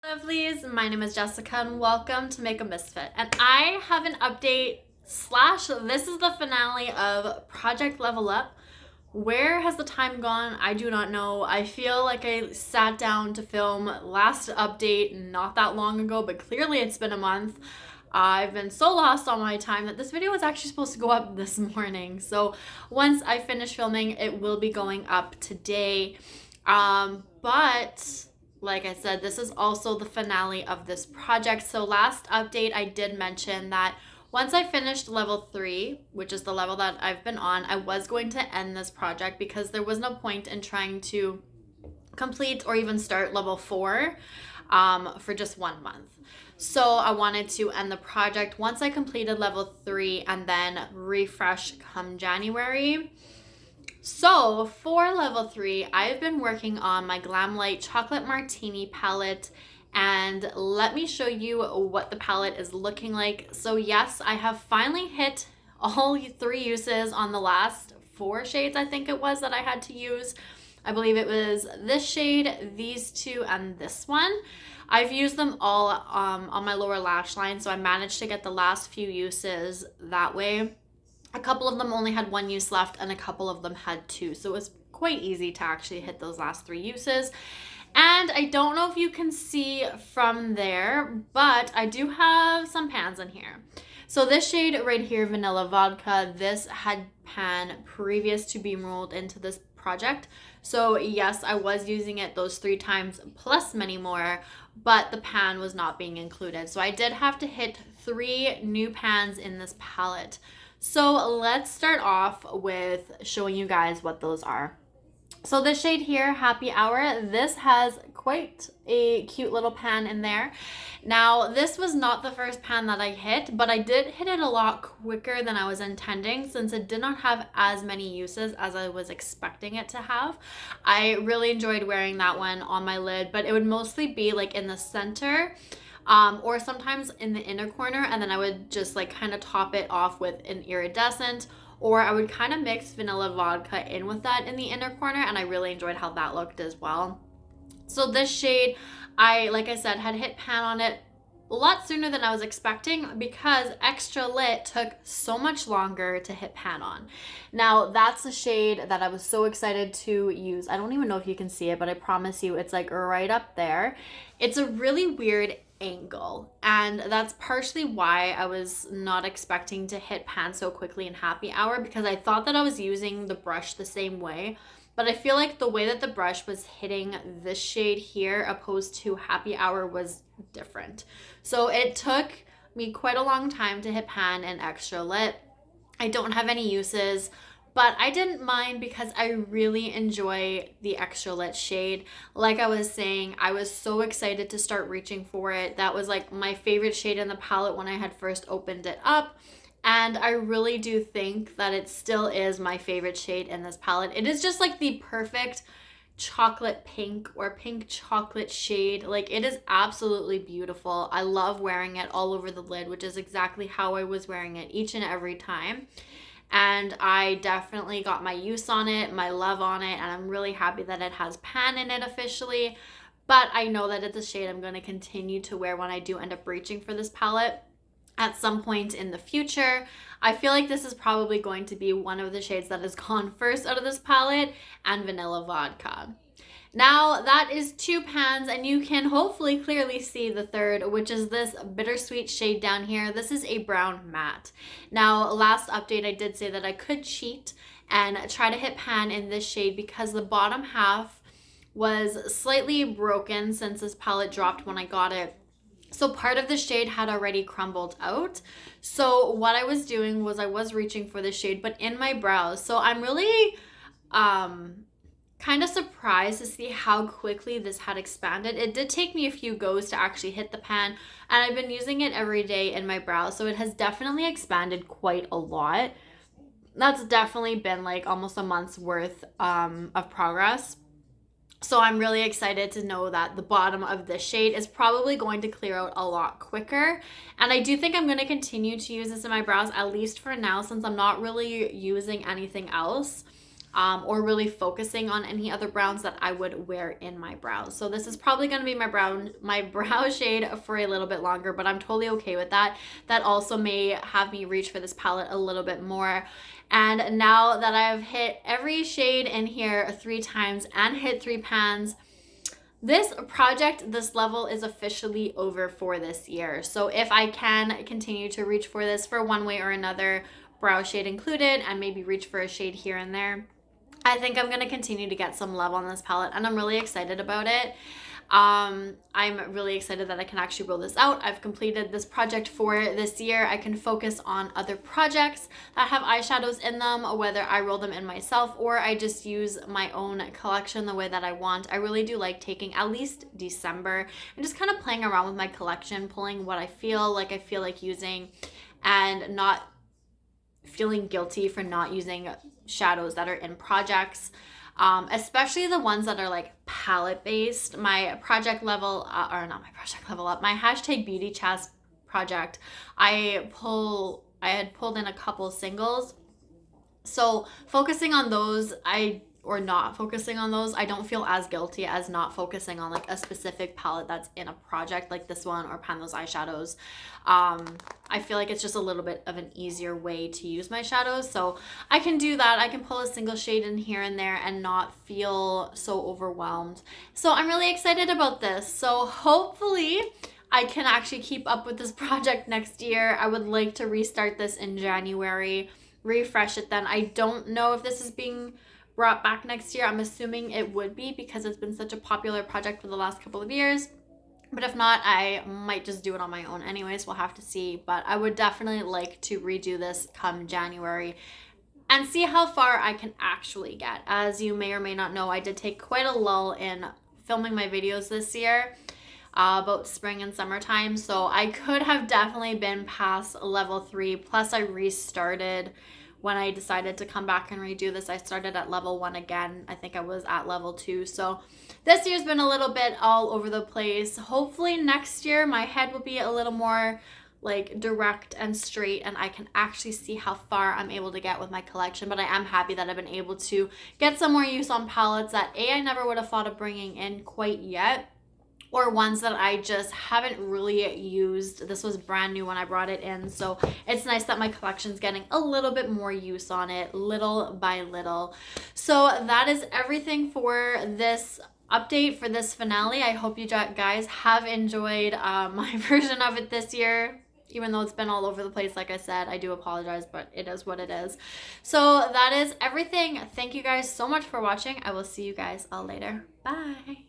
Lovelies, my name is Jessica and welcome to Makeup.misfit. And I have an update slash this is the finale of Project Level Up. Where has the time gone? I do not know. I feel like I sat down to film last update not that long ago, but clearly it's been a month. I've been so lost on my time that this video was actually supposed to go up this morning. So once I finish filming, it will be going up today. But like I said, this is also the finale of this project. So last update, I did mention that once I finished level 3, which is the level that I've been on, I was going to end this project because there was no point in trying to complete or even start level 4 for just 1 month. So I wanted to end the project once I completed level 3 and then refresh come January. So for level 3, I've been working on my Glamlite Chocolate Martini palette, and let me show you what the palette is looking like. So yes, I have finally hit all 3 uses on the last 4 shades I think it was that I had to use. I believe it was this shade, these 2, and this one. I've used them all on my lower lash line, so I managed to get the last few uses that way. A couple of them only had 1 use left and a couple of them had 2. So it was quite easy to actually hit those last 3 uses. And I don't know if you can see from there, but I do have some pans in here. So this shade right here, Vanilla Vodka, this had pan previous to being rolled into this project. So yes, I was using it those 3 times plus many more, but the pan was not being included. So I did have to hit 3 new pans in this palette. So let's start off with showing you guys what those are. So this shade here, Happy Hour, this has quite a cute little pan in there. Now, this was not the first pan that I hit, but I did hit it a lot quicker than I was intending since it did not have as many uses as I was expecting it to have. I really enjoyed wearing that one on my lid, but it would mostly be like in the center. Or sometimes in the inner corner, and then I would just like kind of top it off with an iridescent, or I would kind of mix Vanilla Vodka in with that in the inner corner, and I really enjoyed how that looked as well. So this shade, like I said, had hit pan on it a lot sooner than I was expecting because Extra Lit took so much longer to hit pan on. Now that's a shade that I was so excited to use. I don't even know if you can see it, but I promise you it's like right up there. It's a really weird angle, and that's partially why I was not expecting to hit pan so quickly in Happy Hour, because I thought that I was using the brush the same way, but I feel like the way that the brush was hitting this shade here opposed to Happy Hour was different. So it took me quite a long time to hit pan and Extra Lit. I don't have any uses, but I didn't mind because I really enjoy the Extra Lit shade. Like I was saying, I was so excited to start reaching for it. That was like my favorite shade in the palette when I had first opened it up. And I really do think that it still is my favorite shade in this palette. It is just like the perfect chocolate pink or pink chocolate shade. Like, it is absolutely beautiful. I love wearing it all over the lid, which is exactly how I was wearing it each and every time. And I definitely got my use on it, my love on it, and I'm really happy that it has pan in it officially. But I know that it's a shade I'm going to continue to wear when I do end up reaching for this palette at some point in the future. I feel like this is probably going to be one of the shades that has gone first out of this palette, and Vanilla Vodka. Now that is 2 pans, and you can hopefully clearly see the third, which is this bittersweet shade down here. This is a brown matte. Now last update I did say that I could cheat and try to hit pan in this shade because the bottom half was slightly broken since this palette dropped when I got it. So part of the shade had already crumbled out. So what I was doing was I was reaching for the shade, but in my brows. So I'm really kind of surprised to see how quickly this had expanded. It did take me a few goes to actually hit the pan, and I've been using it every day in my brows. So it has definitely expanded quite a lot. That's definitely been like almost a month's worth of progress. So I'm really excited to know that the bottom of this shade is probably going to clear out a lot quicker. And I do think I'm going to continue to use this in my brows, at least for now, since I'm not really using anything else. or really focusing on any other browns that I would wear in my brows. So this is probably going to be my brow shade for a little bit longer, but I'm totally okay with that. That also may have me reach for this palette a little bit more. And now that I've hit every shade in here 3 times and hit 3 pans, this project, this level is officially over for this year. So if I can continue to reach for this for one way or another, brow shade included, and maybe reach for a shade here and there, I think I'm going to continue to get some love on this palette, and I'm really excited about it. I'm really excited that I can actually roll this out. I've completed this project for this year. I can focus on other projects that have eyeshadows in them, whether I roll them in myself or I just use my own collection the way that I want. I really do like taking at least December and just kind of playing around with my collection, pulling what I feel like using, and not feeling guilty for not using shadows that are in projects. Especially the ones that are like palette based. My project level, or not my project level up, my hashtag beauty chest project, I had pulled in a couple singles. So focusing on those, or not focusing on those, I don't feel as guilty as not focusing on like a specific palette that's in a project like this one, or pan those eyeshadows. I feel like it's just a little bit of an easier way to use my shadows. So I can do that. I can pull a single shade in here and there and not feel so overwhelmed. So I'm really excited about this. So hopefully I can actually keep up with this project next year. I would like to restart this in January, refresh it then. I don't know if this is being brought back next year. I'm assuming it would be, because it's been such a popular project for the last couple of years. But if not, I might just do it on my own anyways. We'll have to see. But I would definitely like to redo this come January and see how far I can actually get. As you may or may not know, I did take quite a lull in filming my videos this year, about spring and summertime. So I could have definitely been past level 3. Plus I restarted when I decided to come back and redo this. I started at level 1 again. I think I was at level 2. So this year's been a little bit all over the place. Hopefully next year my head will be a little more like direct and straight, and I can actually see how far I'm able to get with my collection. But I am happy that I've been able to get some more use on palettes that I never would have thought of bringing in quite yet, or ones that I just haven't really used. This was brand new when I brought it in, so it's nice that my collection's getting a little bit more use on it, little by little. So that is everything for this update, for this finale. I hope you guys have enjoyed my version of it this year. Even though it's been all over the place, like I said, I do apologize, but it is what it is. So that is everything. Thank you guys so much for watching. I will see you guys all later. Bye.